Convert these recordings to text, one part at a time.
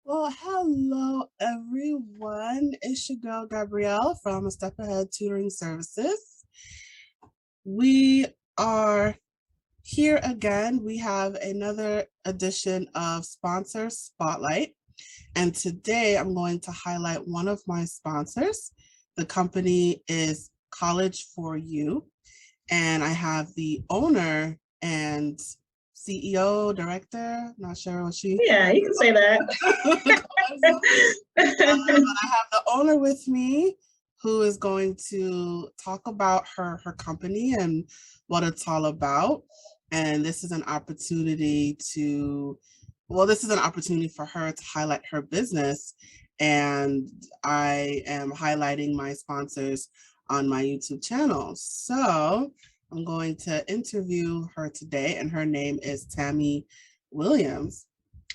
Well, hello everyone. It's your girl Gabrielle from A Step Ahead Tutoring Services. We are here again. We have another edition of Sponsor Spotlight. And today I'm going to highlight one of my sponsors. The company is College4U. And I have the owner and CEO, director, not sure what she. Yeah, you can say that. I have the owner with me who is going to talk about her company and what it's all about. And this is an opportunity for her to highlight her business. And I am highlighting my sponsors on my YouTube channel. So I'm going to interview her today, and her name is Tami Williams.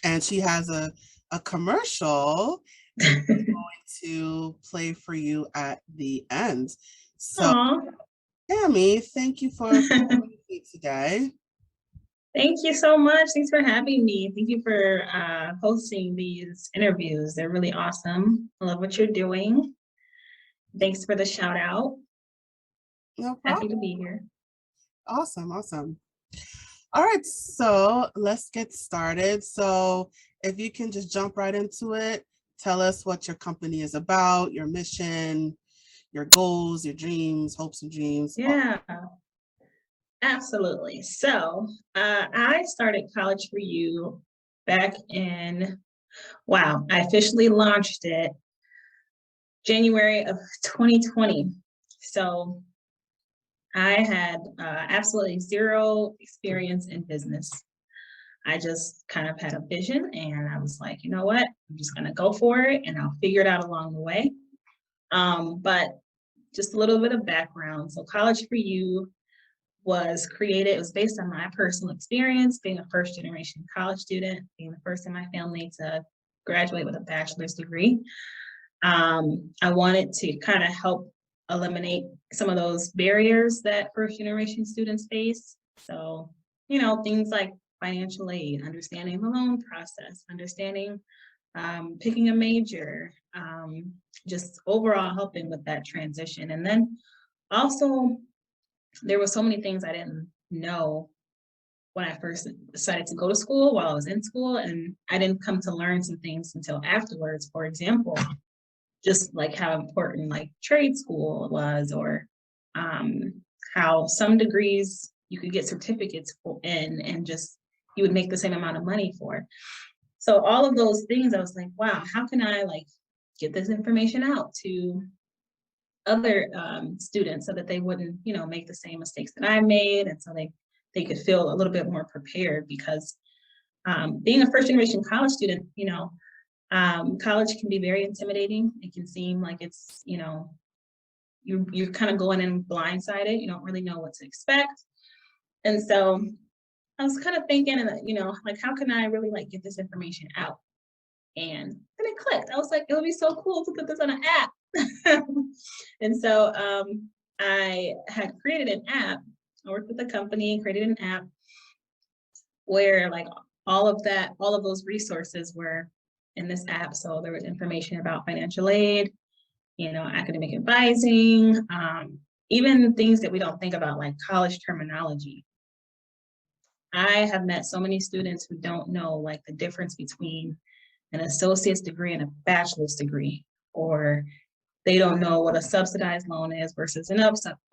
And she has a commercial that I'm going to play for you at the end. So, Aww. Tami, thank you for joining me today. Thank you so much. Thanks for having me. Thank you for hosting these interviews. They're really awesome. I love what you're doing. Thanks for the shout out. No problem. Happy to be here. Awesome. All right, so let's get started. So if you can just jump right into it, tell us what your company is about, your mission, your goals, your dreams, hopes and dreams. Yeah, absolutely. So I started College4U back in, I officially launched it January of 2020. So I had absolutely zero experience in business. I just kind of had a vision and I was like, you know what, I'm just gonna go for it and I'll figure it out along the way. But just a little bit of background. So College4U was created, it was based on my personal experience, being a first generation college student, being the first in my family to graduate with a bachelor's degree. I wanted to kind of help eliminate some of those barriers that first generation students face. So, things like financial aid, understanding the loan process, understanding picking a major, just overall helping with that transition. And then also, there were so many things I didn't know when I first decided to go to school while I was in school, and I didn't come to learn some things until afterwards. For example, just like how important like trade school was, or how some degrees you could get certificates in and just you would make the same amount of money for. So all of those things, I was like, wow, how can I like get this information out to other students so that they wouldn't, make the same mistakes that I made, and so they could feel a little bit more prepared, because being a first generation college student, college can be very intimidating. It can seem like it's, you're kind of going in blindsided. You don't really know what to expect. And so I was kind of thinking, like, how can I really like get this information out? And then it clicked. I was like, it would be so cool to put this on an app. And so I had created an app. I worked with a company, created an app where like all of those resources were in this app. So there was information about financial aid, academic advising, even things that we don't think about, like college terminology. I have met so many students who don't know like the difference between an associate's degree and a bachelor's degree, or they don't know what a subsidized loan is versus an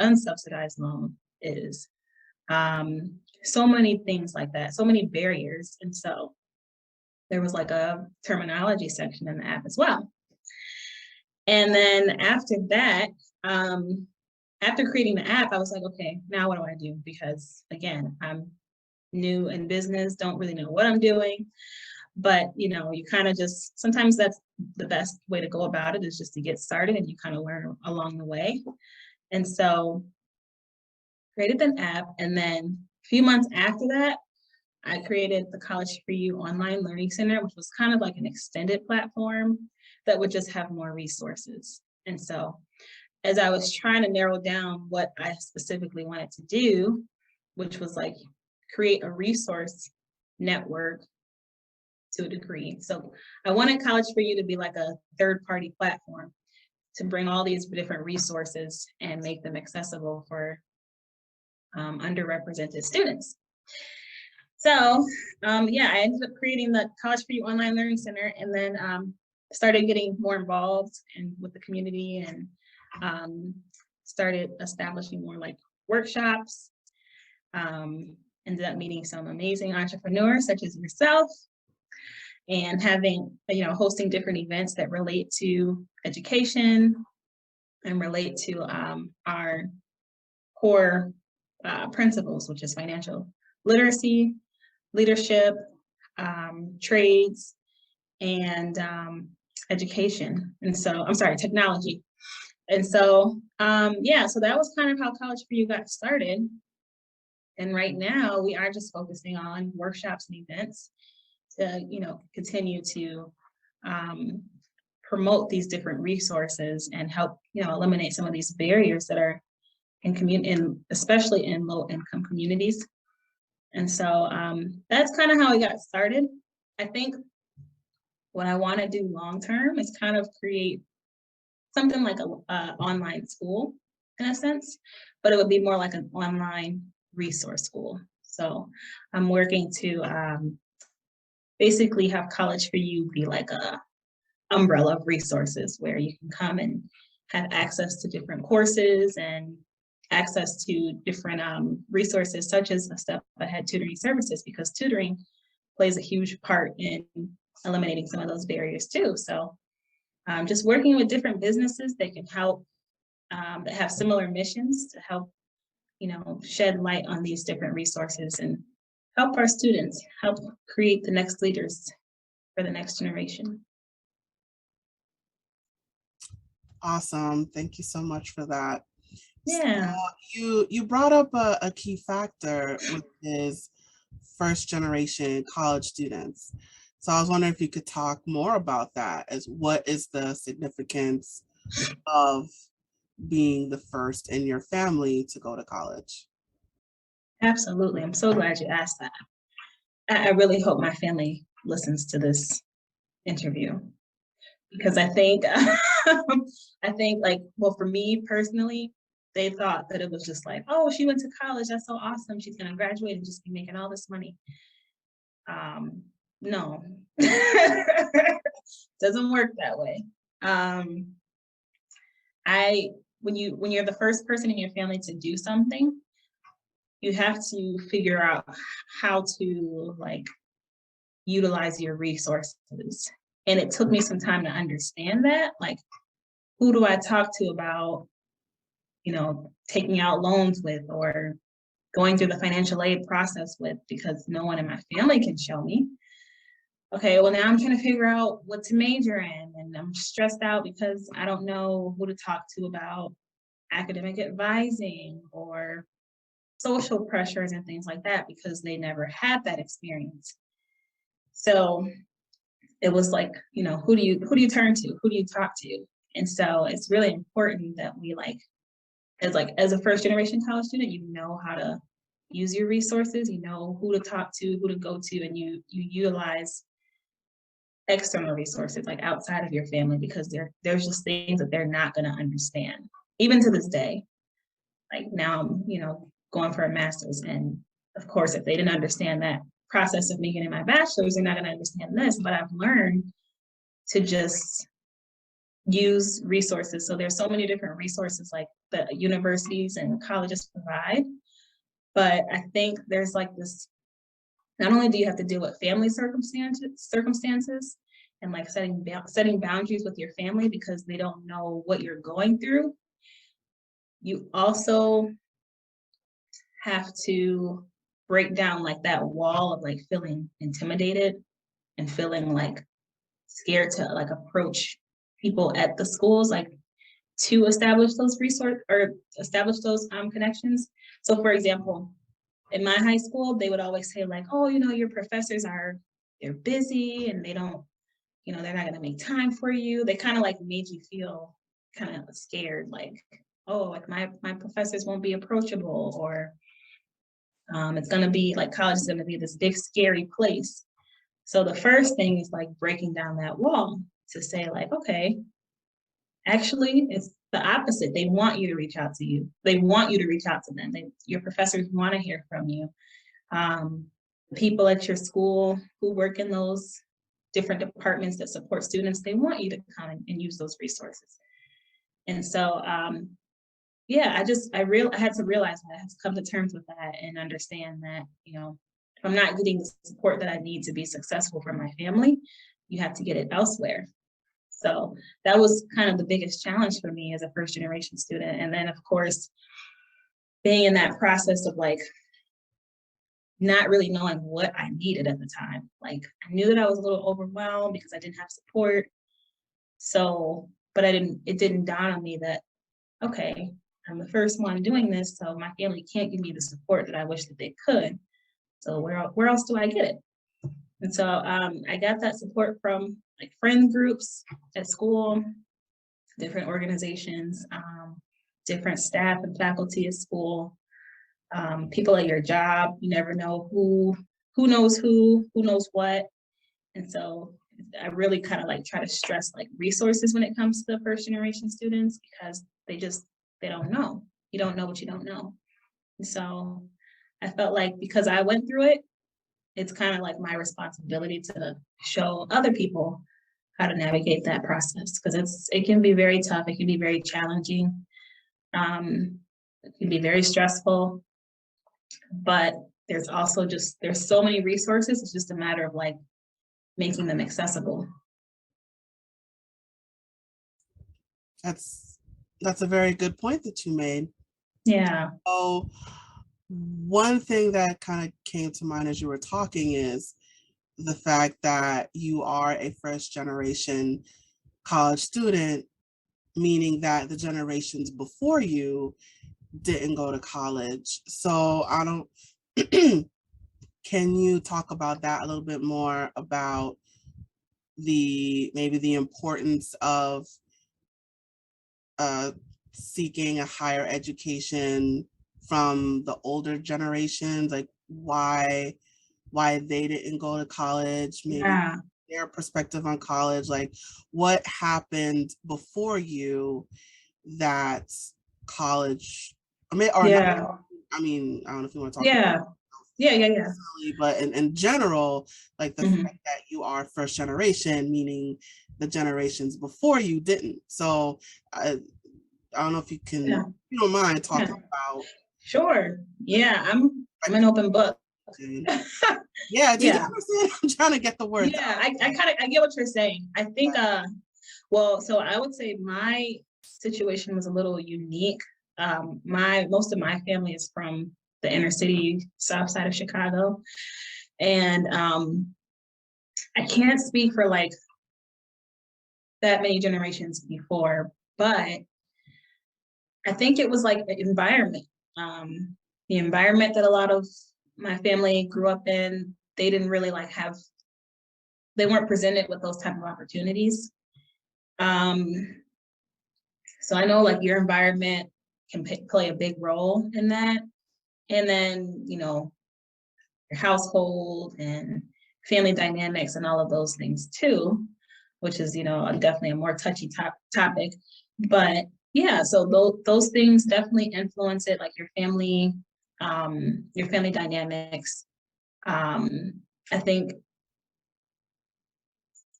unsubsidized loan is. So many things like that, so many barriers. And so there was like a terminology section in the app as well. And then after that, after creating the app, I was like, okay, now what do I do? Because again, I'm new in business, don't really know what I'm doing. But, you kind of just, sometimes that's the best way to go about it, is just to get started and you kind of learn along the way. And so created an app, and then a few months after that, I created the College4U Online Learning Center, which was kind of like an extended platform that would just have more resources. And so as I was trying to narrow down what I specifically wanted to do, which was like create a resource network to a degree. So I wanted College4U to be like a third-party platform to bring all these different resources and make them accessible for underrepresented students. So yeah, I ended up creating the College4U Online Learning Center, and then started getting more involved with the community, and started establishing more like workshops. Ended up meeting some amazing entrepreneurs such as yourself, and having, hosting different events that relate to education and relate to our core principles, which is financial literacy, leadership, trades, and education. And so, I'm sorry, technology. And so, yeah, so that was kind of how College4U got started. And right now we are just focusing on workshops and events to, continue to promote these different resources and help, eliminate some of these barriers that are especially in low-income communities. And so that's kind of how I got started. I think what I want to do long-term is kind of create something like a online school in a sense, but it would be more like an online resource school. So I'm working to basically have College4U be like a umbrella of resources where you can come and have access to different courses and access to different resources, such as a step ahead tutoring services, because tutoring plays a huge part in eliminating some of those barriers too. So just working with different businesses that can help, that have similar missions to help, shed light on these different resources and help our students, help create the next leaders for the next generation. Awesome. Thank you so much for that. Yeah. So you brought up a key factor, which is first generation college students. So I was wondering if you could talk more about that, as what is the significance of being the first in your family to go to college? Absolutely. I'm so glad you asked that. I really hope my family listens to this interview, because I think, well, for me personally, they thought that it was just like, oh, she went to college, that's so awesome, she's going to graduate and just be making all this money. No, doesn't work that way. When you're the first person in your family to do something, you have to figure out how to utilize your resources. And it took me some time to understand that, like, who do I talk to about, taking out loans with, or going through the financial aid process with, because no one in my family can show me. Okay, well, now I'm trying to figure out what to major in, and I'm stressed out because I don't know who to talk to about academic advising or social pressures and things like that, because they never had that experience. So it was like, who do you turn to? Who do you talk to? And so it's really important that we as a first generation college student, you know how to use your resources, you know who to talk to, who to go to, and you utilize external resources like outside of your family, because there's just things that they're not going to understand. Even to this day, like now I'm, going for a master's, and of course, if they didn't understand that process of me getting my bachelor's, they're not going to understand this. But I've learned to just use resources. So there's so many different resources like the universities and colleges provide. But I think there's like this, not only do you have to deal with family circumstances and like setting boundaries with your family because they don't know what you're going through, you also have to break down like that wall of like feeling intimidated and feeling like scared to like approach people at the schools, like to establish those connections. So for example, in my high school, they would always say like, oh, your professors they're busy and they don't, they're not going to make time for you. They kind of like made you feel kind of scared, like, oh, like my professors won't be approachable, or it's going to be like college is going to be this big, scary place. So the first thing is like breaking down that wall to say like, okay, actually it's the opposite. They want you to reach out to you. They want you to reach out to them. Your professors want to hear from you. People at your school who work in those different departments that support students, they want you to come and use those resources. And so, yeah, I had to realize that. I had to come to terms with that and understand that, if I'm not getting the support that I need to be successful for my family, you have to get it elsewhere. So that was kind of the biggest challenge for me as a first generation student. And then of course, being in that process of like, not really knowing what I needed at the time. Like I knew that I was a little overwhelmed because I didn't have support. So, but it didn't dawn on me that, okay, I'm the first one doing this, so my family can't give me the support that I wish that they could. So where else do I get it? And so I got that support from like friend groups at school, different organizations, different staff and faculty at school, people at your job. You never know who knows what. And so I really kind of like try to stress like resources when it comes to the first generation students, because they don't know. You don't know what you don't know. And so I felt like because I went through it, it's kind of like my responsibility to show other people how to navigate that process, because it can be very tough. It can be very challenging. It can be very stressful, but there's so many resources. It's just a matter of like making them accessible. That's a very good point that you made. Yeah. So one thing that kind of came to mind as you were talking is the fact that you are a first generation college student, meaning that the generations before you didn't go to college. So can you talk about that a little bit more, about maybe the importance of seeking a higher education from the older generations, like why they didn't go to college, maybe their perspective on college, like what happened before you that college, I mean, or not, I mean, I don't know if you want to talk about but in general, like the fact that you are first generation, meaning the generations before you didn't. So I don't know if you can, if you don't mind talking about. Sure. Yeah, I'm an open book. Yeah, do you understand? I'm trying to get the words out. I get what you're saying. I think so I would say my situation was a little unique. Most of my family is from the inner city south side of Chicago. And I can't speak for like that many generations before, but I think it was like the environment. The environment that a lot of my family grew up in, they didn't really they weren't presented with those type of opportunities. So I know like your environment can play a big role in that. And then, your household and family dynamics and all of those things too, which is, definitely a more touchy topic. But yeah, so those things definitely influence it, like your family dynamics. I think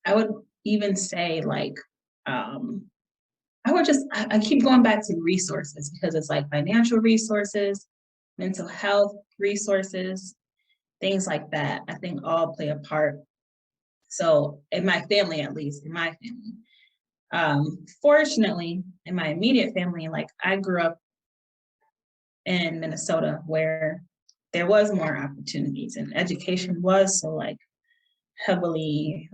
I would even say like, I keep going back to resources, because it's like financial resources, mental health resources, things like that, I think all play a part. So in my family, at least in my family, fortunately, in my immediate family, like I grew up in Minnesota, where there was more opportunities and education was so like heavily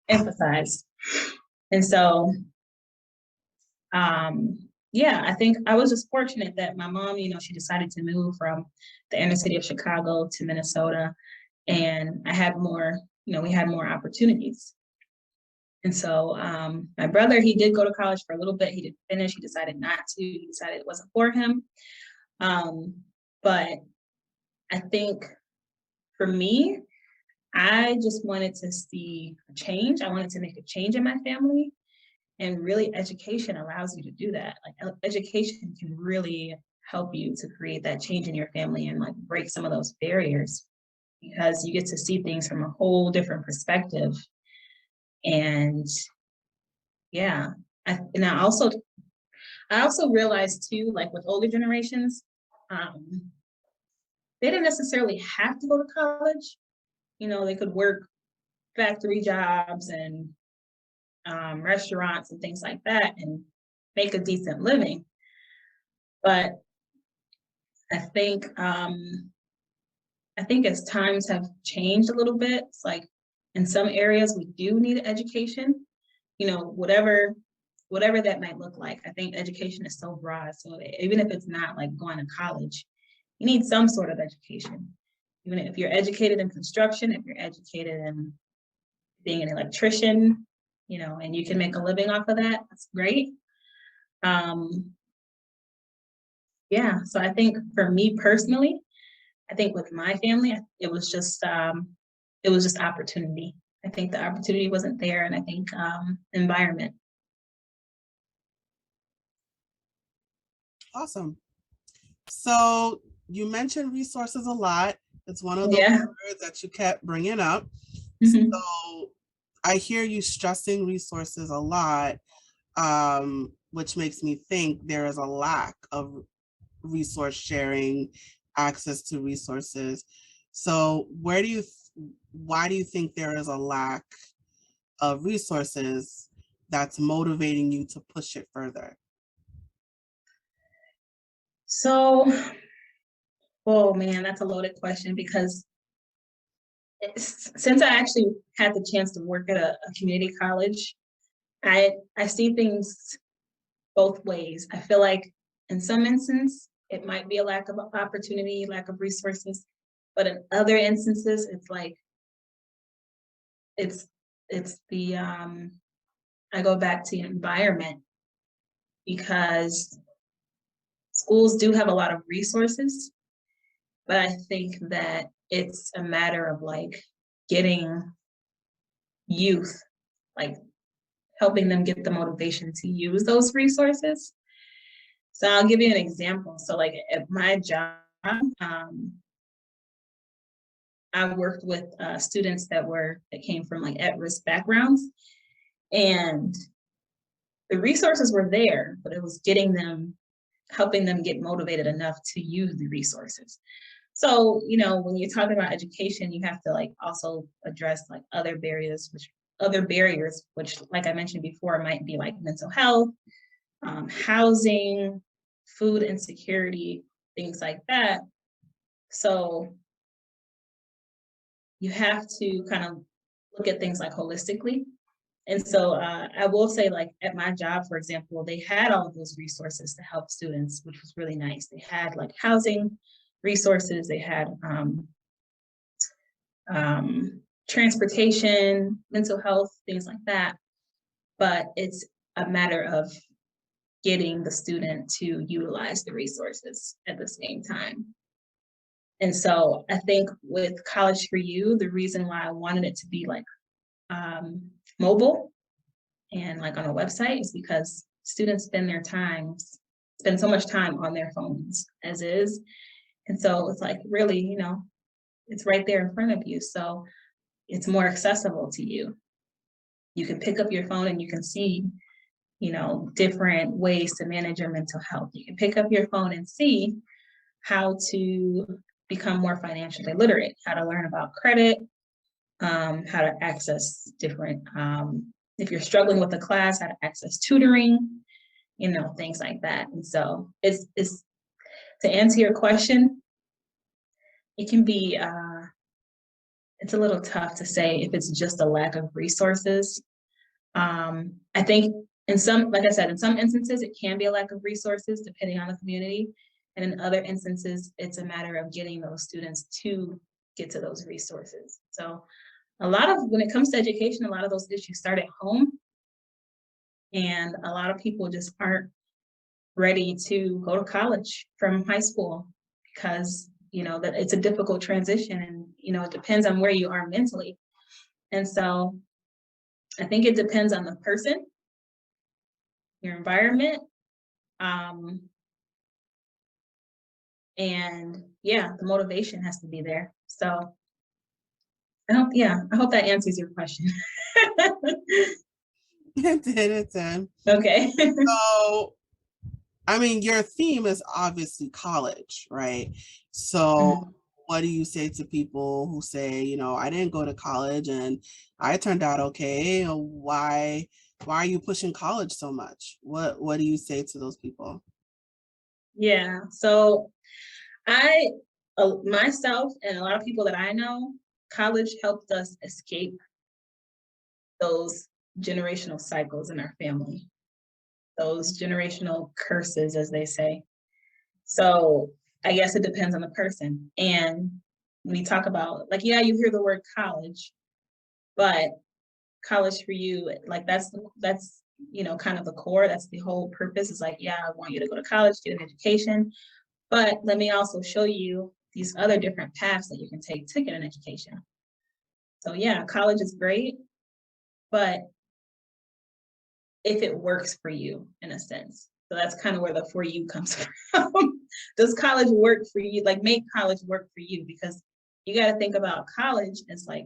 emphasized. And so, yeah, I think I was just fortunate that my mom, she decided to move from the inner city of Chicago to Minnesota, and I had more, we had more opportunities. And so my brother, he did go to college for a little bit. He didn't finish. He decided not to. He decided it wasn't for him. But I think for me, I just wanted to see a change. I wanted to make a change in my family. And really, education allows you to do that. Like education can really help you to create that change in your family and like break some of those barriers, because you get to see things from a whole different perspective. And yeah, I also realized too, like with older generations, they didn't necessarily have to go to college. They could work factory jobs and restaurants and things like that and make a decent living. But I think as times have changed a little bit, it's like in some areas we do need education, whatever that might look like. I think education is so broad. So even if it's not like going to college, you need some sort of education. Even if you're educated in construction, if you're educated in being an electrician, and you can make a living off of that, that's great. Yeah, so I think for me personally, I think with my family, it was just opportunity. I think the opportunity wasn't there, and I think environment. Awesome. So you mentioned resources a lot. It's one of those Yeah. words that you kept bringing up. Mm-hmm. So I hear you stressing resources a lot, which makes me think there is a lack of resource sharing, access to resources. So why do you think there is a lack of resources that's motivating you to push it further? So, oh man, that's a loaded question, because since I actually had the chance to work at a community college, I see things both ways. I feel like in some instances, it might be a lack of opportunity, lack of resources, but in other instances, it's like it's the I go back to the environment, because schools do have a lot of resources, but I think that it's a matter of like getting youth, like helping them get the motivation to use those resources. So I'll give you an example. So like at my job, I worked with students that came from like at-risk backgrounds, and the resources were there, but it was helping them get motivated enough to use the resources. So, when you're talking about education, you have to like also address like other barriers, which like I mentioned before, might be like mental health, housing, food insecurity, things like that. So you have to kind of look at things like holistically. And so I will say, like at my job, for example, they had all of those resources to help students, which was really nice. They had like housing resources, they had transportation, mental health, things like that. But it's a matter of getting the student to utilize the resources at the same time. And so I think with College4U, the reason why I wanted it to be like mobile and like on a website is because students spend so much time on their phones as is. And so it's like really, it's right there in front of you. So it's more accessible to you. You can pick up your phone and you can see, different ways to manage your mental health. You can pick up your phone and see how to become more financially literate, how to learn about credit, how to access different, if you're struggling with a class, how to access tutoring, things like that. And so it's to answer your question, it can be it's a little tough to say if it's just a lack of resources. I think in some, like I said, in some instances, it can be a lack of resources depending on the community. And in other instances, it's a matter of getting those students to get to those resources. So a lot of, when it comes to education, a lot of those issues start at home. And a lot of people just aren't ready to go to college from high school because, you know, that it's a difficult transition and, you know, it depends on where you are mentally. And so I think it depends on the person, your environment, and yeah, the motivation has to be there. So I hope that answers your question. It did. Okay. So, I mean, your theme is obviously college, right? So, what do you say to people who say, you know, I didn't go to college and I turned out okay? Why are you pushing college so much? What do you say to those people? Yeah. So I, myself and a lot of people that I know, college helped us escape those generational cycles in our family, those generational curses, as they say. So I guess it depends on the person. And when we talk about, like, yeah, you hear the word college, but college for you, like that's, you know, kind of the core, that's the whole purpose is like, yeah, I want you to go to college, get an education, but let me also show you these other different paths that you can take to get an education. So yeah, college is great, but if it works for you in a sense. So that's kind of where the for you comes from. Does college work for you? Like make college work for you, because you got to think about college as like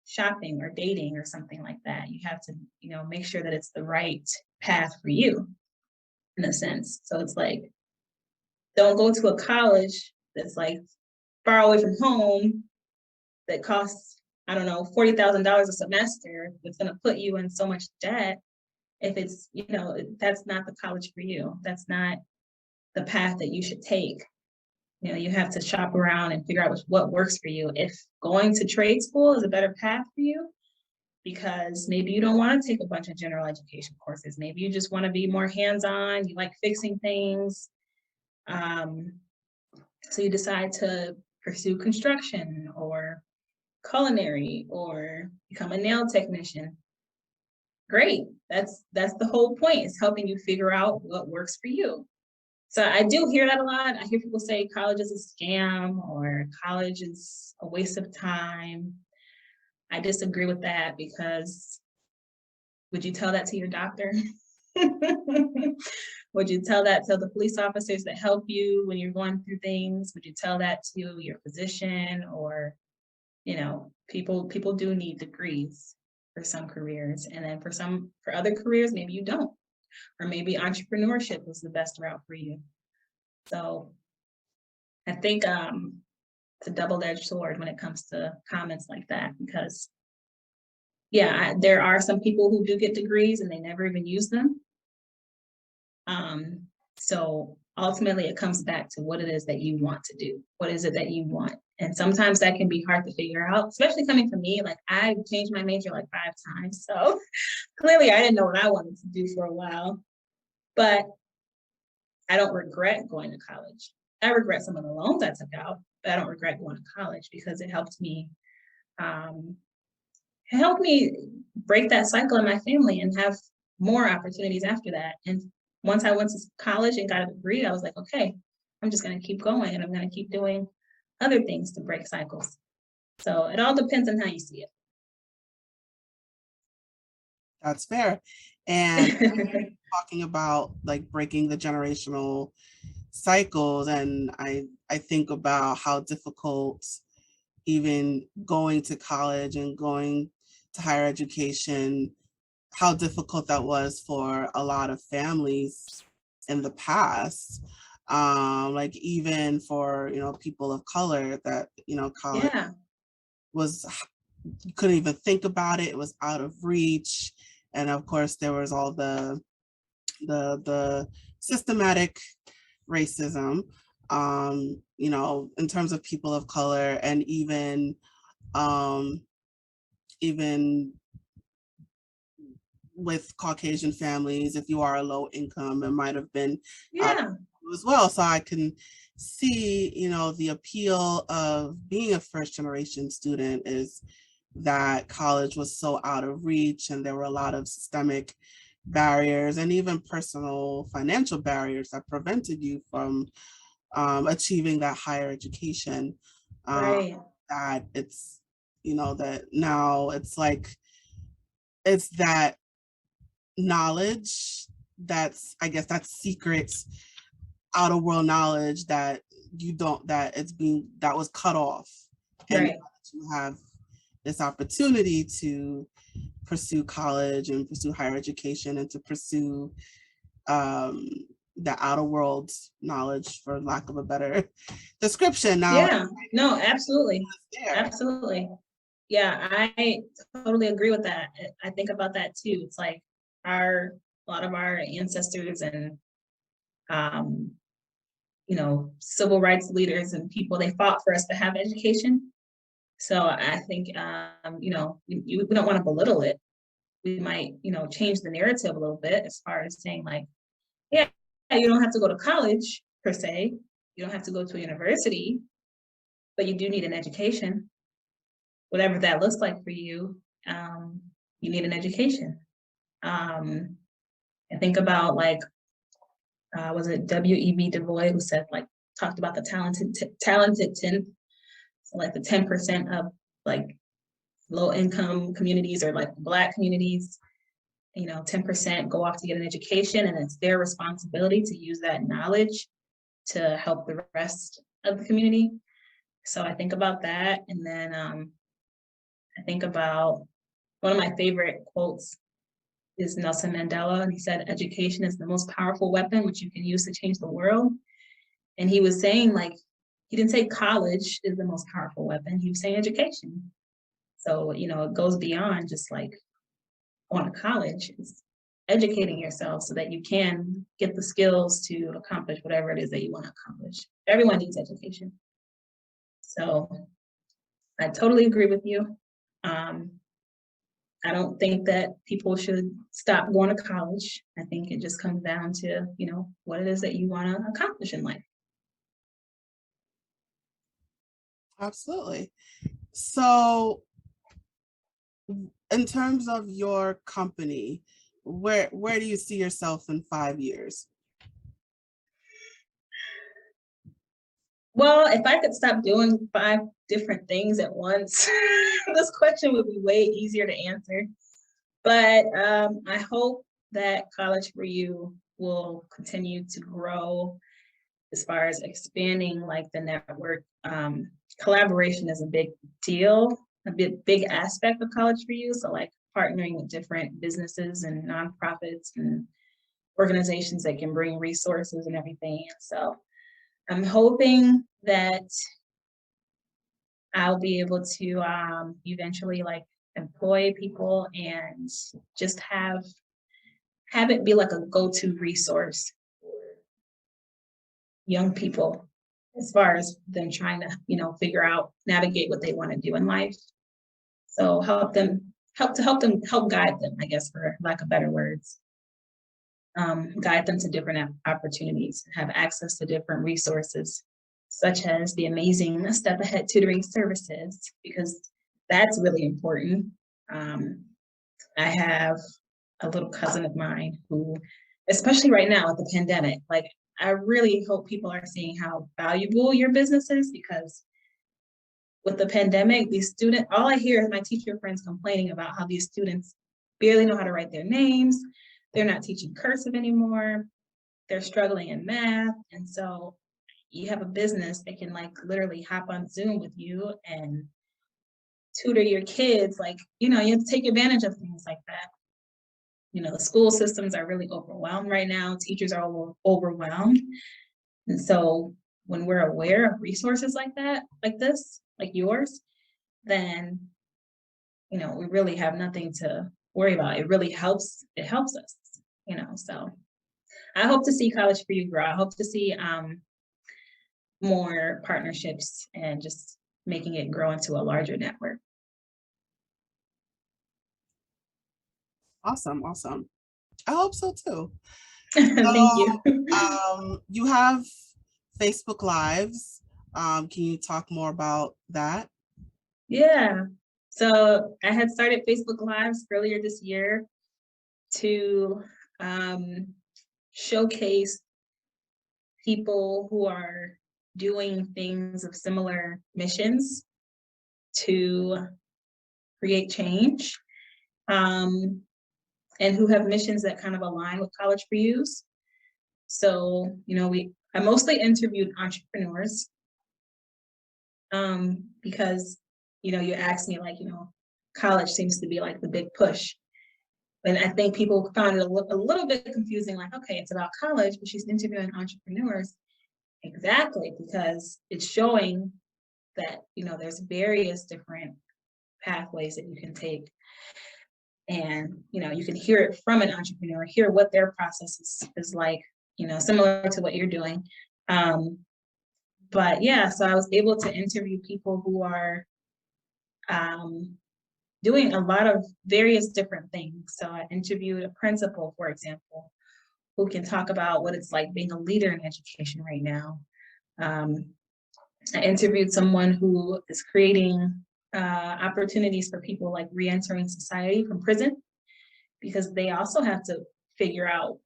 shopping or dating or something like that. You have to, you know, make sure that it's the right path for you in a sense. So it's like, don't go to a college that's like far away from home that costs, I don't know, $40,000 a semester. That's going to put you in so much debt. If it's, you know, that's not the college for you. That's not the path that you should take. You know, you have to shop around and figure out what works for you. If going to trade school is a better path for you, because maybe you don't want to take a bunch of general education courses. Maybe you just want to be more hands-on. You like fixing things. So you decide to pursue construction or culinary or become a nail technician. Great. That's the whole point, is helping you figure out what works for you. So I do hear that a lot. I hear people say college is a scam or college is a waste of time. I disagree with that, because would you tell that to your doctor? Would you tell that to the police officers that help you when you're going through things? Would you tell that to your physician? Or, you know, people do need degrees for some careers, and then for other careers, maybe you don't, or maybe entrepreneurship is the best route for you. So I think it's a double-edged sword when it comes to comments like that, because yeah, there are some people who do get degrees and they never even use them. So ultimately it comes back to what it is that you want to do. What is it that you want? And sometimes that can be hard to figure out, especially coming from me. Like I changed my major like 5 times. So clearly I didn't know what I wanted to do for a while, but I don't regret going to college. I regret some of the loans I took out, but I don't regret going to college, because it helped me break that cycle in my family and have more opportunities after that. And once I went to college and got a degree, I was like, okay, I'm just going to keep going, and I'm going to keep doing other things to break cycles. So it all depends on how you see That's fair. And it. talking about like breaking the generational cycles, and I think about how difficult even going to college and going to higher education, how difficult that was for a lot of families in the past. Like even for, you know, people of color, that, you know, college Yeah. was, you couldn't even think about it. It was out of reach. And of course there was all the systematic racism, you know, in terms of people of color, and even even with Caucasian families, if you are a low income, it might have been out Yeah, as well. So I can see, the appeal of being a first generation student is that college was so out of reach and there were a lot of systemic barriers and even personal financial barriers that prevented you from achieving that higher education. Um, right, that it's, that now it's like, it's that knowledge that's, I guess, that's secret outer world knowledge that you don't, that was cut off. And right. you have this opportunity to pursue college and pursue higher education and to pursue um, the outer world knowledge, for lack of a better description. Now Yeah, no, absolutely. it's there. Absolutely. Yeah, I totally agree with that. I think about that too. It's like a lot of our ancestors and um, civil rights leaders and people, they fought for us to have education. So I think we don't want to belittle it. We might, change the narrative a little bit as far as saying like, yeah, you don't have to go to college per se. You don't have to go to a university, but you do need an education. Whatever that looks like for you, you need an education. I think about like, was it W.E.B. Du Bois who said like, talked about the talented 10, so like the 10% of like low income communities or like Black communities, 10% go off to get an education, and it's their responsibility to use that knowledge to help the rest of the community. So I think about that. And then I think about one of my favorite quotes is Nelson Mandela. And he said, education is the most powerful weapon which you can use to change the world. And he was saying, like, he didn't say college is the most powerful weapon. He was saying education. So, it goes beyond just like going to college. It's educating yourself so that you can get the skills to accomplish whatever it is that you want to accomplish. Everyone needs education. So I totally agree with you. Um, I don't think that people should stop going to college. I think it just comes down to, what it is that you want to accomplish in life. Absolutely. So in terms of your company, where do you see yourself in 5 years? Well, if I could stop doing 5 different things at once, this question would be way easier to answer. But I hope that College4U will continue to grow as far as expanding like the network. Collaboration is a big deal, a big aspect of College4U. So like partnering with different businesses and nonprofits and organizations that can bring resources and everything. So I'm hoping that I'll be able to eventually like employ people and just have it be like a go-to resource for young people as far as them trying to, figure out, navigate what they want to do in life. So help guide them, I guess, for lack of better words. Guide them to different opportunities, have access to different resources, such as the amazing Step Ahead tutoring services, because that's really important. I have a little cousin of mine who, especially right now with the pandemic, like I really hope people are seeing how valuable your business is, because with the pandemic, these students, all I hear is my teacher friends complaining about how these students barely know how to write their names. They're not teaching cursive anymore. They're struggling in math. And so you have a business that can like literally hop on Zoom with you and tutor your kids. Like, you have to take advantage of things like that. The school systems are really overwhelmed right now. Teachers are overwhelmed. And so when we're aware of resources like that, like this, like yours, then, we really have nothing to worry about. It really helps. It helps us, so I hope to see College4U grow. I hope to see more partnerships and just making it grow into a larger network. Awesome. Awesome. I hope so too. Thank you. You have Facebook Lives. Can you talk more about that? Yeah. So I had started Facebook Lives earlier this year to showcase people who are doing things of similar missions to create change, and who have missions that kind of align with College4U's. So, I mostly interviewed entrepreneurs, because, you asked me like, college seems to be like the big push. And I think people found it a little bit confusing, like, okay, it's about college, but she's interviewing entrepreneurs. Exactly, because it's showing that, there's various different pathways that you can take. And, you can hear it from an entrepreneur, hear what their process is like, similar to what you're doing. But yeah, so I was able to interview people who are doing a lot of various different things. So I interviewed a principal, for example, who can talk about what it's like being a leader in education right now. I interviewed someone who is creating opportunities for people like re-entering society from prison, because they also have to figure out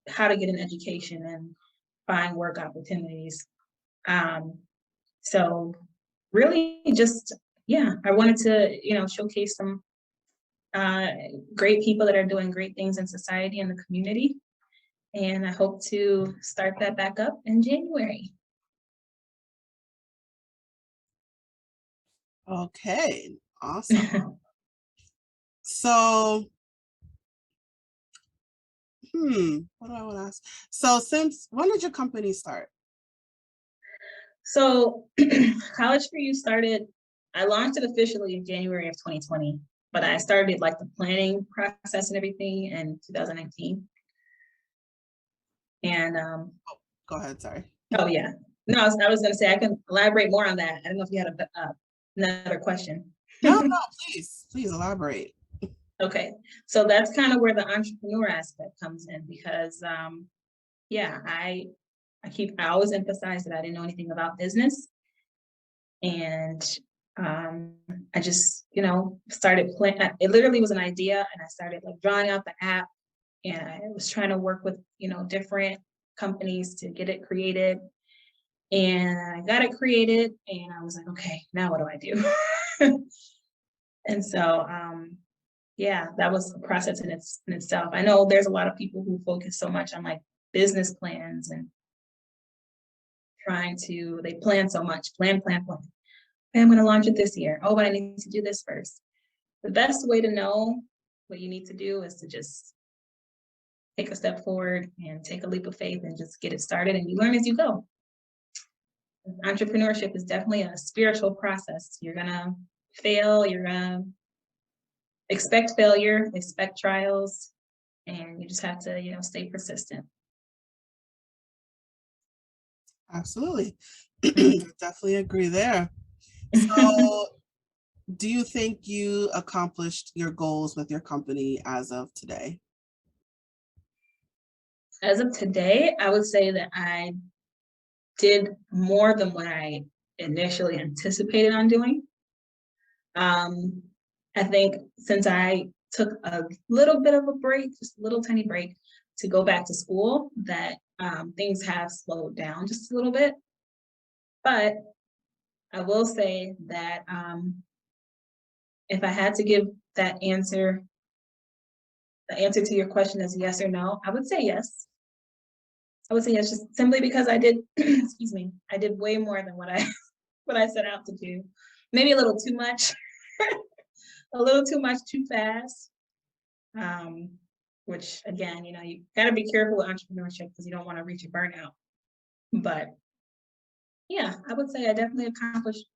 how to get an education and find work opportunities. So really just, I wanted to, showcase some great people that are doing great things in society and the community. And I hope to start that back up in January. Okay, awesome. So, what do I want to ask? So when did your company start? So College4U started, I launched it officially in January of 2020, but I started like the planning process and everything in 2019. And Go ahead, sorry. oh yeah, no, I was going to say I can elaborate more on that. I don't know if you had another question. No, please elaborate. Okay, so that's kind of where the entrepreneur aspect comes in, because I always emphasize that I didn't know anything about business. And I just, started playing. It literally was an idea, and I started like drawing out the app, and I was trying to work with, different companies to get it created. And I got it created, and I was like, okay, now what do I do? And so, that was a process in itself. I know there's a lot of people who focus so much on like business plans and they plan so much, plan. Okay, I'm going to launch it this year. Oh, but I need to do this first. The best way to know what you need to do is to just take a step forward and take a leap of faith and just get it started, and you learn as you go. Entrepreneurship is definitely a spiritual process. You're going to fail, you're going to expect failure, expect trials, and you just have to, stay persistent. Absolutely. Definitely agree there. So do you think you accomplished your goals with your company as of today? As of today, I would say that I did more than what I initially anticipated on doing. I think since I took a little bit of a break, just a little tiny break, to go back to school, that things have slowed down just a little bit. But I will say that if I had to give that answer, the answer to your question is yes or no, I would say yes. I would say yes, just simply because I did, excuse me, I did way more than what I set out to do. Maybe a little too much, a little too much too fast. Which again, you gotta be careful with entrepreneurship because you don't want to reach a burnout. But yeah, I would say I definitely accomplished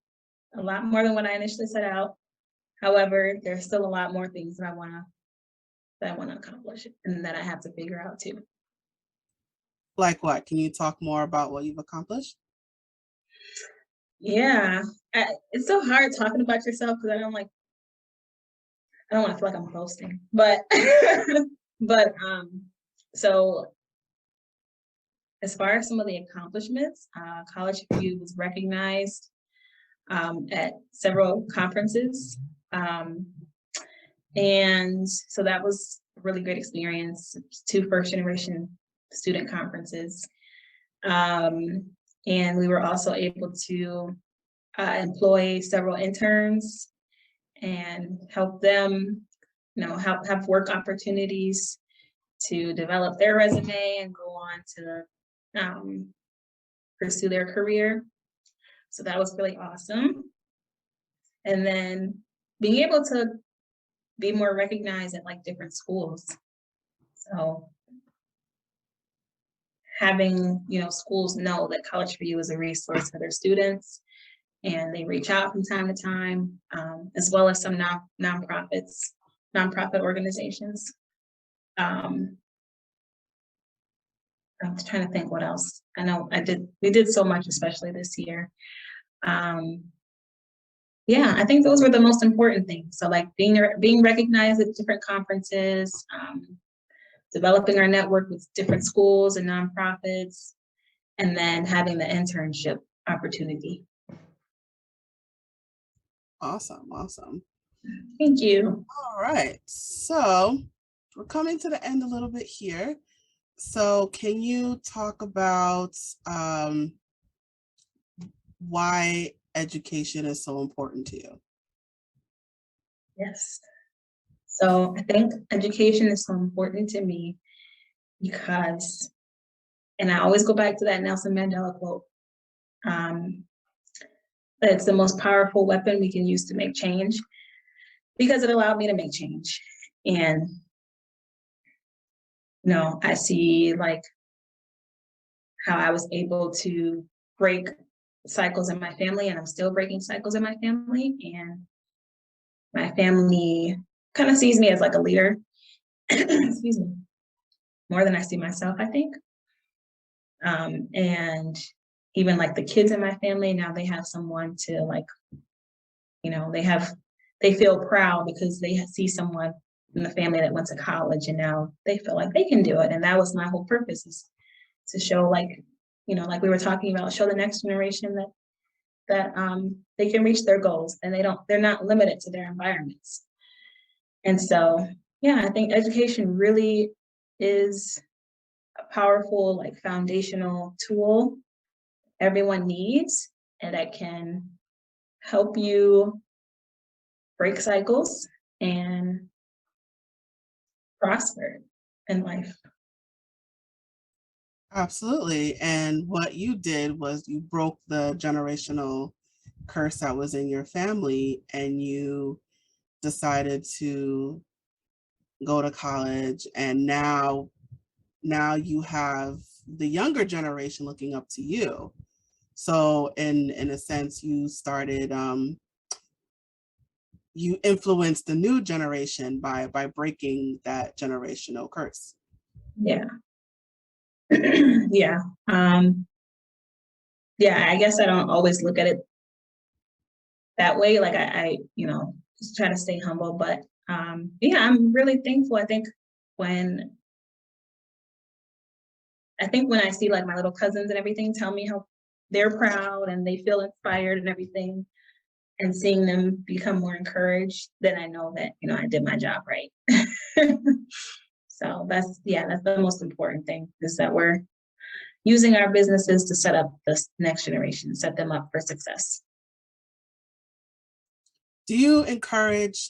a lot more than what I initially set out. However, there's still a lot more things that I wanna accomplish and that I have to figure out too. Like what? Can you talk more about what you've accomplished? Yeah, it's so hard talking about yourself because I don't want to feel like I'm boasting, but but so as far as some of the accomplishments, College4U was recognized at several conferences. And so that was a really great experience, 2 first-generation student conferences. And we were also able to employ several interns and help them, have work opportunities to develop their resume and go on to pursue their career. So that was really awesome. And then being able to be more recognized at like different schools. So having, schools know that College4U is a resource for their students, and they reach out from time to time, as well as some nonprofit organizations. I'm trying to think what else. I know we did so much, especially this year. Yeah, I think those were the most important things. So like being recognized at different conferences, developing our network with different schools and nonprofits, and then having the internship opportunity. Awesome, awesome. Thank you. All right, so we're coming to the end a little bit here. So can you talk about why education is so important to you? Yes. So I think education is so important to me because, and I always go back to that Nelson Mandela quote, that it's the most powerful weapon we can use to make change, because it allowed me to make change. And, I see like how I was able to break cycles in my family, and I'm still breaking cycles in my family. And my family kind of sees me as like a leader, excuse me, more than I see myself, I think. And even like the kids in my family, now they have someone to like, they feel proud because they see someone in the family that went to college, and now they feel like they can do it. And that was my whole purpose, is to show like, like we were talking about, show the next generation that they can reach their goals, and they're not limited to their environments. And so, yeah, I think education really is a powerful, like foundational tool everyone needs, and that can help you break cycles and prosper in life. Absolutely. And what you did was you broke the generational curse that was in your family, and you decided to go to college, and now you have the younger generation looking up to you. So in a sense, you started you influenced the new generation by breaking that generational curse. Yeah. Yeah. Yeah, I guess I don't always look at it that way. Like I just try to stay humble, but yeah, I'm really thankful. When I see like my little cousins and everything tell me how they're proud and they feel inspired and everything, and seeing them become more encouraged, then I know that, I did my job right. So that's the most important thing, is that we're using our businesses to set up the next generation, set them up for success. Do you encourage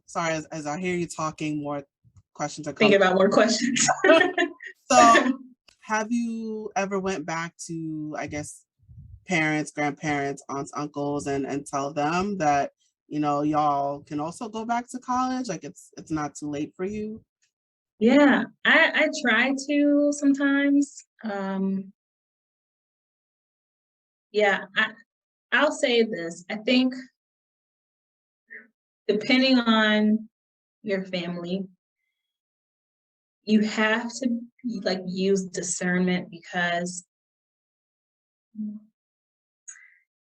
sorry, as I hear you talking, more questions are coming. Thinking about more questions. So have you ever went back to, I guess, parents, grandparents, aunts, uncles, and tell them that, y'all can also go back to college? Like it's not too late for you? Yeah, I try to sometimes. Yeah, I'll say this. I think depending on your family, you have to like use discernment, because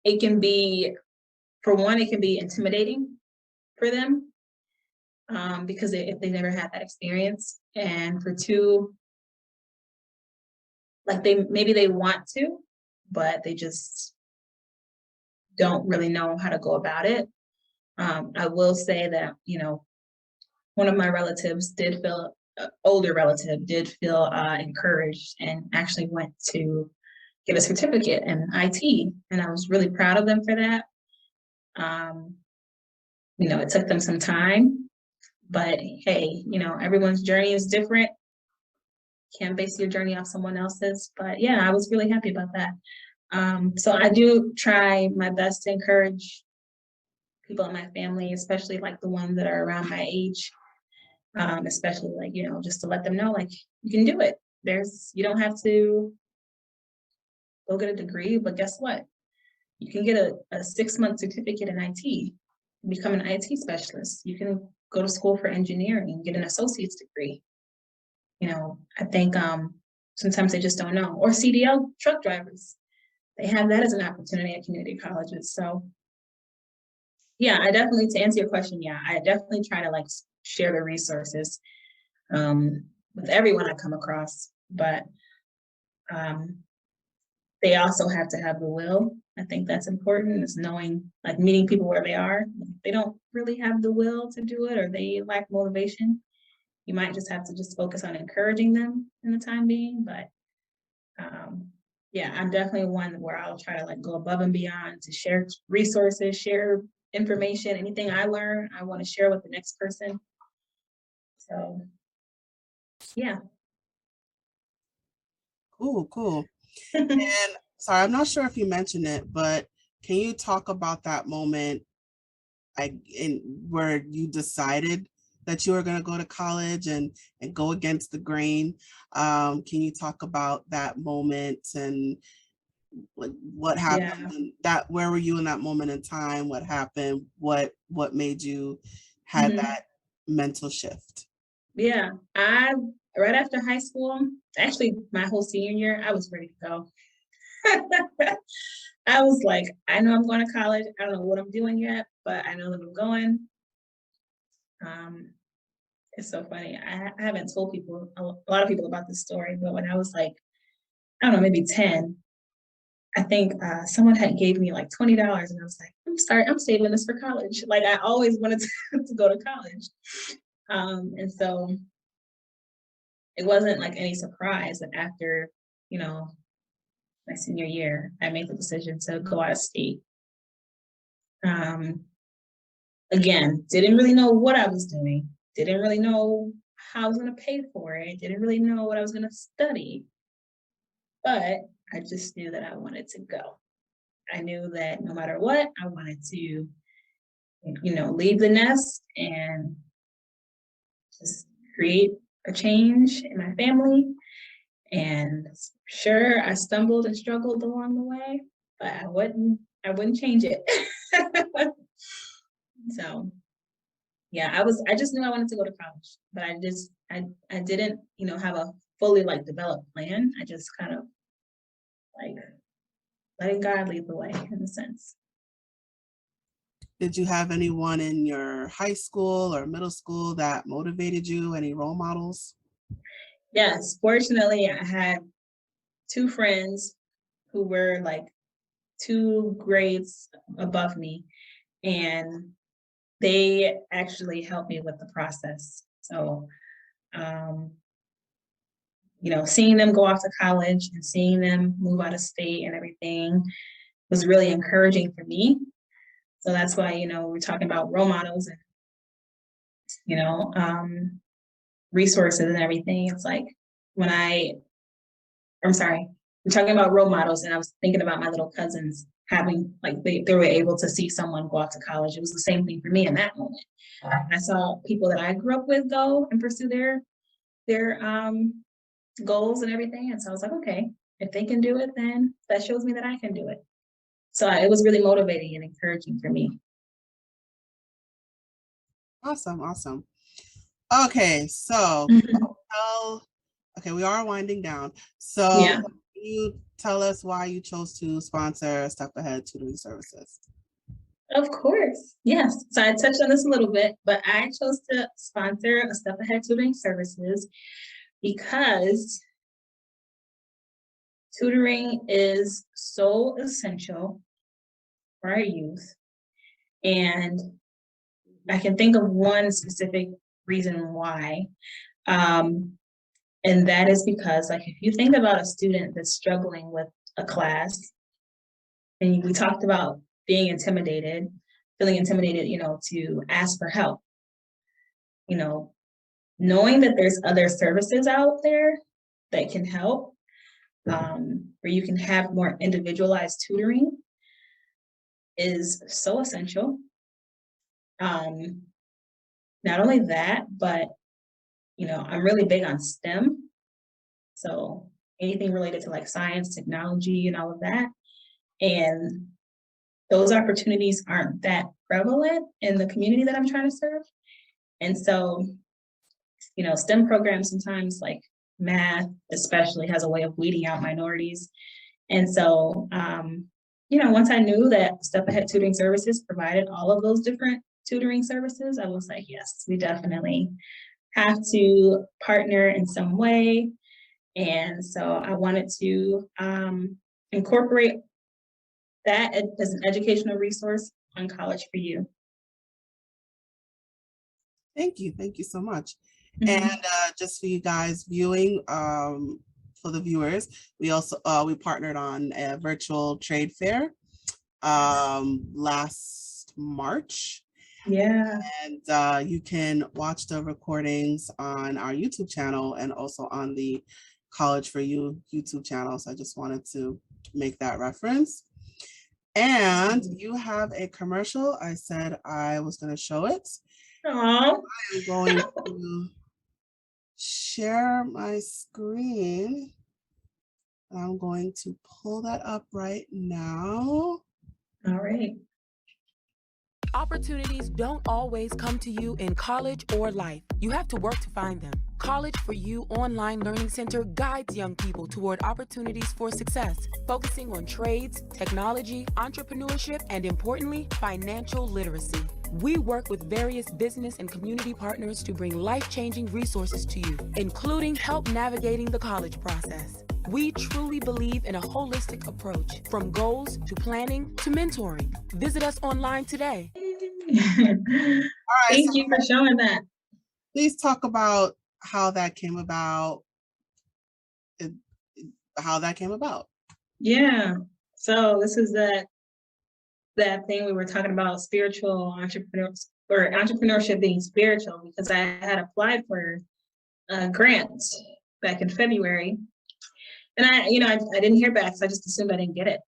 it can be, for one, it can be intimidating for them because if they never had that experience. And for two, like maybe they want to, but they just don't really know how to go about it. I will say that, one of my relatives did feel, older relative did feel encouraged and actually went to get a certificate in IT. And I was really proud of them for that. It took them some time, but hey, everyone's journey is different. Can't base your journey off someone else's. But yeah, I was really happy about that. So I do try my best to encourage people in my family, especially like the ones that are around my age, especially like, just to let them know, like, you can do it. You don't have to go get a degree, but guess what? You can get a 6-month certificate in IT, become an IT specialist. You can go to school for engineering and get an associate's degree. I think sometimes they just don't know. Or CDL truck drivers, they have that as an opportunity at community colleges. So yeah, to answer your question, yeah, I definitely try to like share the resources with everyone I come across, but they also have to have the will. I think that's important, is knowing, like, meeting people where they are. If they don't really have the will to do it or they lack motivation, you might just have to just focus on encouraging them in the time being. But yeah, I'm definitely one where I'll try to like go above and beyond to share resources, share information, anything I learn, I want to share with the next person. So yeah. Cool. And sorry, I'm not sure if you mentioned it, but can you talk about that moment where you decided that you were going to go to college and go against the grain? Can you talk about that moment and what happened? Yeah. And where were you in that moment in time? What happened? What made you had that mental shift? Yeah. Right after high school, actually my whole senior year, I was ready to go. I was like, I know I'm going to college. I don't know what I'm doing yet, but I know that I'm going. It's so funny. I haven't told a lot of people about this story, but when I was like, I don't know, maybe 10, I think someone had gave me like $20, and I was like, I'm saving this for college. Like, I always wanted to go to college. And so it wasn't like any surprise that after, my senior year, I made the decision to go out of state. Again, didn't really know what I was doing. Didn't really know how I was going to pay for it. Didn't really know what I was going to study. But I just knew that I wanted to go. I knew that no matter what, I wanted to, leave the nest and just create a change in my family. And sure, I stumbled and struggled along the way, but I wouldn't change it. So yeah, I just knew I wanted to go to college, but I didn't, have a fully like developed plan. I just kind of like letting God lead the way in a sense. Did you have anyone in your high school or middle school that motivated you? Any role models? Yes, fortunately, I had 2 friends who were like 2 grades above me, and they actually helped me with the process. So, seeing them go off to college and seeing them move out of state and everything was really encouraging for me. So that's why, we're talking about role models and, resources and everything. It's like I'm sorry, we're talking about role models, and I was thinking about my little cousins having, like, they were able to see someone go off to college. It was the same thing for me in that moment. I saw people that I grew up with go and pursue their goals and everything. And so I was like, okay, if they can do it, then that shows me that I can do it. So it was really motivating and encouraging for me. Awesome. Okay, so okay, we are winding down. So Yeah. Can you tell us why you chose to sponsor Step Ahead Tutoring Services? Of course, yes. So I touched on this a little bit, but I chose to sponsor a Step Ahead Tutoring Services because tutoring is so essential for our youth. And I can think of one specific reason why. And that is because, like, if you think about a student that's struggling with a class, and we talked about being intimidated, feeling intimidated, to ask for help, you know, knowing that there's other services out there that can help, where you can have more individualized tutoring is so essential. Not only that, but, I'm really big on STEM. So anything related to like science, technology, and all of that. And those opportunities aren't that prevalent in the community that I'm trying to serve. And so, STEM programs sometimes, like math especially, has a way of weeding out minorities. And so, once I knew that Step Ahead Tutoring Services provided all of those different tutoring services, I was like, yes, we definitely have to partner in some way. And so I wanted to incorporate that as an educational resource on College4U. Thank you. Thank you so much. Mm-hmm. And just for you guys viewing, for the viewers, we also we partnered on a virtual trade fair last March. Yeah. And you can watch the recordings on our YouTube channel and also on the College4U YouTube channel. So I just wanted to make that reference. And you have a commercial. I said I was going to show it. Aww. I'm going to share my screen. I'm going to pull that up right now. All right. Opportunities don't always come to you in college or life. You have to work to find them. College4U Online Learning Center guides young people toward opportunities for success, focusing on trades, technology, entrepreneurship, and importantly, financial literacy. We work with various business and community partners to bring life-changing resources to you, including help navigating the college process. We truly believe in a holistic approach, from goals to planning to mentoring. Visit us online today. Thank you for showing that. Please talk about how that came about. Yeah. So this is that thing we were talking about, spiritual entrepreneurs, or entrepreneurship being spiritual, because I had applied for a grant back in February. And I didn't hear back, so I just assumed I didn't get it.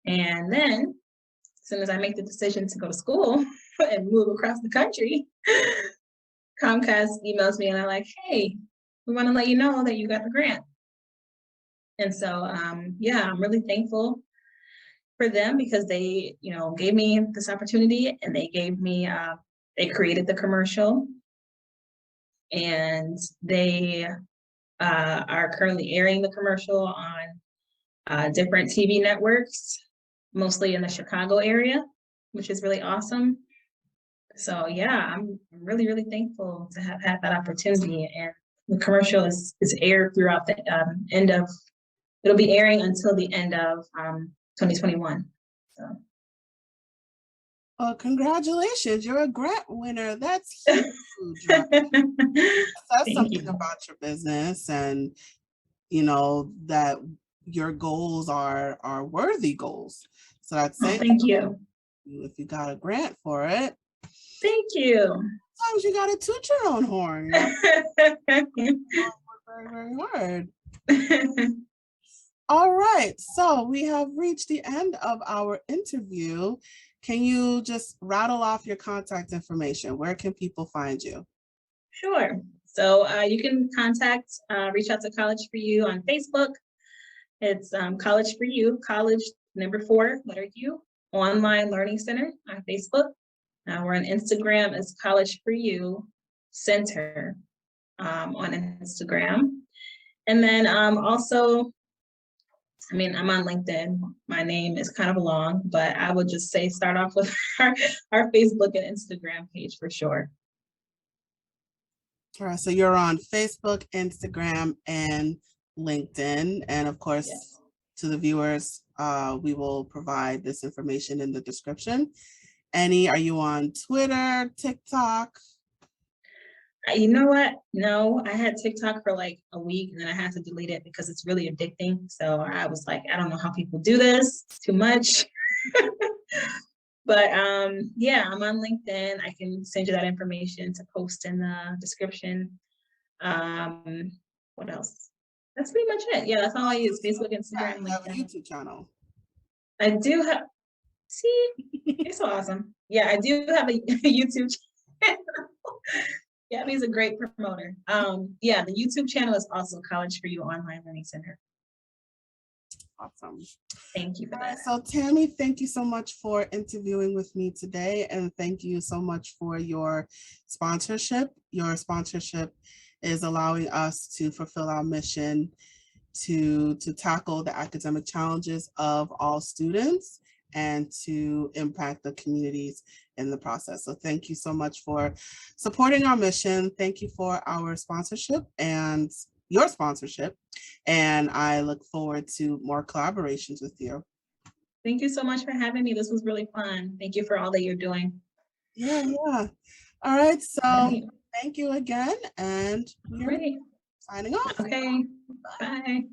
And then, as soon as I make the decision to go to school and move across the country, Comcast emails me and they're like, hey, we want to let you know that you got the grant. And so, I'm really thankful for them because they, gave me this opportunity, and they gave me, they created the commercial, and they are currently airing the commercial on different TV networks, mostly in the Chicago area, which is really awesome. So yeah, I'm really, really thankful to have had that opportunity. And the commercial is aired throughout the it'll be airing until the end of 2021. So. Oh, congratulations. You're a grant winner. That's huge. That's something about your business, and that your goals are worthy goals. So that's saying, thank you. If you got a grant for it. Thank you. Sometimes you got to toot your own horn. Work very, very hard. All right, so we have reached the end of our interview. Can you just rattle off your contact information? Where can people find you? Sure. So you can reach out to College4U on Facebook. It's College4U, College #4, letter U, Online Learning Center on Facebook. We're on Instagram as College4U Center on Instagram. And then also, I mean, I'm on LinkedIn. My name is kind of long, but I would just say start off with our Facebook and Instagram page for sure. All right, so you're on Facebook, Instagram, and LinkedIn. And of course, Yes. to the viewers, we will provide this information in the description. Are you on Twitter, TikTok? You know what? No, I had TikTok for like a week and then I had to delete it because it's really addicting. So I was like, I don't know how people do this. It's too much. But yeah, I'm on LinkedIn. I can send you that information to post in the description. What else? That's pretty much it. Yeah, that's all I use. Facebook, Instagram, You have a LinkedIn. YouTube channel. I do have, see, it's so awesome. Yeah, I do have a YouTube channel. Gabby's a great promoter. Yeah, the YouTube channel is also College4U Online Learning Center. Awesome. Thank you for that. So Tami, thank you so much for interviewing with me today. And thank you so much for your sponsorship. Your sponsorship is allowing us to fulfill our mission to tackle the academic challenges of all students and to impact the communities in the process. So thank you so much for supporting our mission. Thank you for our sponsorship and your sponsorship. And I look forward to more collaborations with you. Thank you so much for having me. This was really fun. Thank you for all that you're doing. Yeah. All right. So thank you again. And we're signing off. Okay. Bye.